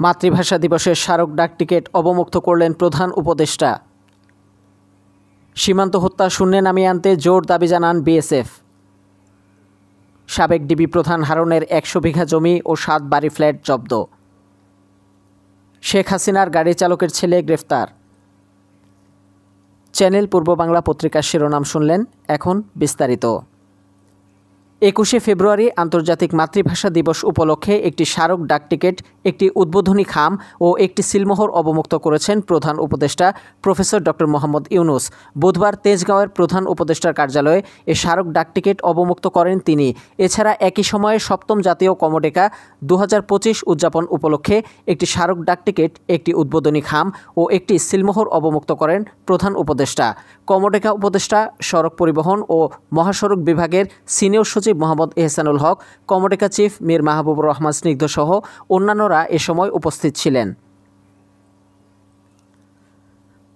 মাতৃভাষা দিবসের স্মারক ডাক টিকিট অবমুক্ত করলেন প্রধান উপদেষ্টা। সীমান্ত হত্যা শূন্যে নামিয়ে আনতে জোর দাবি জানান বিএসএফ। সাবেক ডিবি প্রধান হারুনের ১০০ বিঘা জমি ও ৭ বাড়ি ফ্ল্যাট জব্দ। শেখ হাসিনার গাড়ি চালকের ছেলে গ্রেফতার। চ্যানেল পূর্ব বাংলা পত্রিকার শিরোনাম শুনলেন, এখন বিস্তারিত। ২১শে ফেব্রুয়ারি আন্তর্জাতিক মাতৃভাষা দিবস উপলক্ষে একটি স্মারক ডাক টিকিট, একটি উদ্বোধনী খাম ও একটি সিলমোহর অবমুক্ত করেছেন প্রধান উপদেষ্টা প্রফেসর ডক্টর মোহাম্মদ ইউনূস। বুধবার তেজগাঁওয়ের প্রধান উপদেষ্টার কার্যালয়ে এ স্মারক ডাক টিকিট অবমুক্ত করেন তিনি। এছাড়া একই সময়ে সপ্তম জাতীয় কমোডেকা ২০২৫ উদযাপন উপলক্ষে একটি স্মারক ডাক টিকিট, একটি উদ্বোধনী খাম ও একটি সিলমোহর অবমুক্ত করেন প্রধান উপদেষ্টা। কমোডেকা উপদেষ্টা, সড়ক পরিবহন ও মহাসড়ক বিভাগের সিনিয়র সচিব মোহাম্মদ এহসানুল হক, কমোডেকা চিফ মীর মাহবুবুর রহমান স্নিগ্ধ সহ অন্যান্যরা এ সময় উপস্থিত ছিলেন।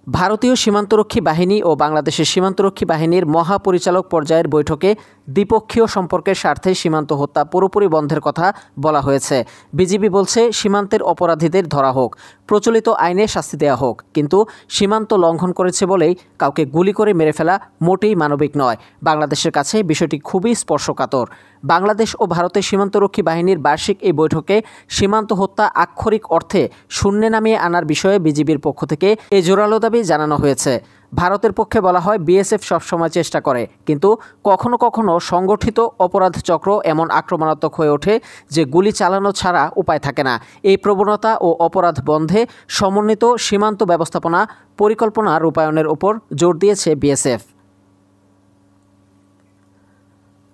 ভারতীয় সীমান্তরক্ষী বাহিনী ও বাংলাদেশের সীমান্তরক্ষী বাহিনীর মহাপরিচালক পর্যায়ের বৈঠকে দ্বিপক্ষীয় সম্পর্কের স্বার্থে সীমান্ত হত্যা পুরোপুরি বন্ধের কথা বলা হয়েছে। বিজিবি বলছে, সীমান্তের অপরাধীদের ধরা হোক, প্রচলিত আইনে শাস্তি দেওয়া হোক, কিন্তু সীমান্ত লঙ্ঘন করেছে বলেই কাউকে গুলি করে মেরে ফেলা মোটেই মানবিক নয়। বাংলাদেশের কাছে বিষয়টি খুবই স্পর্শকাতর। বাংলাদেশ ও ভারতের সীমান্তরক্ষী বাহিনীর বার্ষিক এই বৈঠকে সীমান্ত হত্যা আক্ষরিক অর্থে শূন্যে নামিয়ে আনার বিষয়ে বিজিবির পক্ষ থেকে এ জোরালো দাবি জানানো হয়েছে। ভারতের পক্ষে বলা হয়, বিএসএফ সবসময় চেষ্টা করে, কিন্তু কখনো কখনো সংগঠিত অপরাধ চক্র এমন আক্রমণাত্মক হয়ে ওঠে যে গুলি চালানো ছাড়া উপায় থাকে না। এই প্রবণতা ও অপরাধ বন্ধে সমন্বিত সীমান্ত ব্যবস্থাপনা পরিকল্পনা রূপায়ণের উপর জোর দিয়েছে বিএসএফ।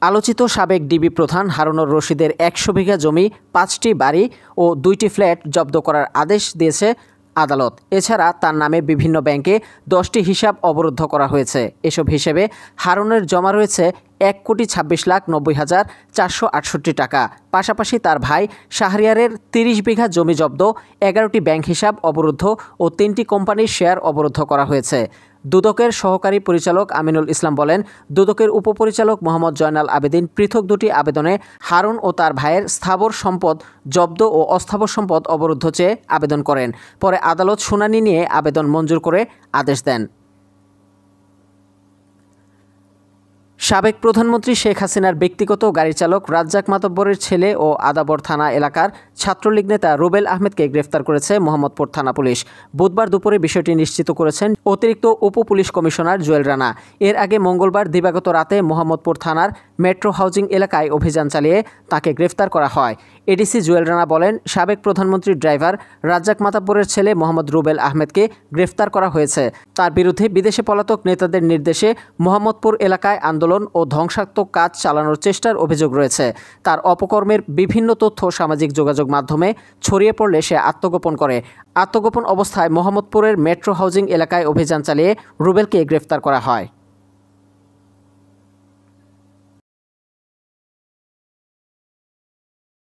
আলোচিত সাবেক ডিবি প্রধান হারুনুর রশিদের ১০০ বিঘা জমি, ৫টি বাড়ি ও ২টি ফ্ল্যাট জব্দ করার আদেশ দিয়েছে আদালত। এছাড়া তার নামে বিভিন্ন ব্যাংকে 10টি হিসাব অবরুদ্ধ করা হয়েছে। এসব হিসেবে হারুনের জমা রয়েছে ১,২৬,৯০,৪৬৮ টাকা। পাশাপাশি তার ভাই শাহরিয়ারের ৩০ বিঘা জমি জব্দ, ১১টি ব্যাংক হিসাব অবরুদ্ধ ও 3টি কোম্পানির শেয়ার অবরুদ্ধ করা হয়েছে। দুদকের সহকারী পরিচালক আমিনুল ইসলাম বলেন, দুদকের উপপরিচালক মোহাম্মদ জয়নাল আবেদিন পৃথক দুটি আবেদনে হারুন ও তার ভাইয়ের স্থাবর সম্পদ জব্দ ও অস্থাবর সম্পদ অবরুদ্ধ চেয়ে আবেদন করেন। পরে আদালত শুনানি নিয়ে আবেদন মঞ্জুর করে আদেশ দেন। সাবেক প্রধানমন্ত্রী শেখ হাসিনার ব্যক্তিগত গাড়ি চালক রাজ্জাক মাতব্বরের ছেলে ও আদাবর থানা এলাকার ছাত্রলীগ নেতা রুবেল আহমেদকে গ্রেফতার করেছে মোহাম্মদপুর থানা পুলিশ। বুধবার দুপুরে বিষয়টি নিশ্চিত করেছেন অতিরিক্ত উপ পুলিশ কমিশনার জুয়েল রানা। এর আগে মঙ্গলবার দিবাগত রাতে মোহাম্মদপুর থানার মেট্রো হাউজিং এলাকায় অভিযান চালিয়ে তাকে গ্রেফতার করা হয়। এডিসি জুয়েল রানা বলেন, সাবেক প্রধানমন্ত্রীর ড্রাইভার রাজ্জাক মাতব্বরের ছেলে মোহাম্মদ রুবেল আহমেদকে গ্রেফতার করা হয়েছে। তার বিরুদ্ধে বিদেশে পলাতক নেতাদের নির্দেশে মোহাম্মদপুর এলাকায় আন্দোলন ও ধ্বংসাত্মক কাজ চালানোর চেষ্টার অভিযোগ রয়েছে। তার অপকর্মের বিভিন্ন তথ্য সামাজিক যোগাযোগ মাধ্যমে ছড়িয়ে পড়লে সে আত্মগোপন করে। আত্মগোপন অবস্থায় মোহাম্মদপুরের মেট্রো হাউজিং এলাকায় অভিযান চালিয়ে রুবেলকে গ্রেফতার করা হয়।